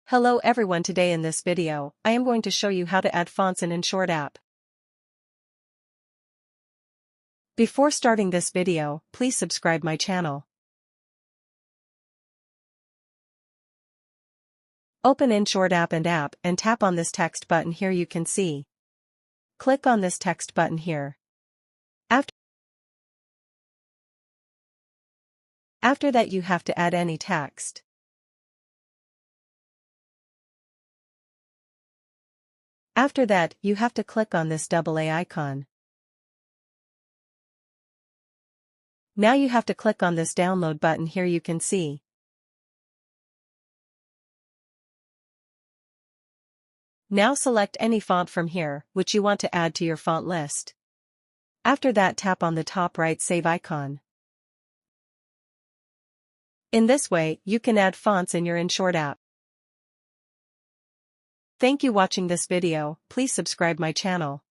Hello everyone, today in this video, I am going to show you how to add fonts in InsShort app. Before starting this video, please subscribe my channel. Open InsShort app and tap on this text button here you can see. Click on this text button here. After that you have to add any text. After that, you have to click on this AA icon. Now you have to click on this download button here you can see. Now select any font from here, which you want to add to your font list. After that, tap on the top right save icon. In this way, you can add fonts in your InsShort app. Thank you for watching this video. Please subscribe my channel.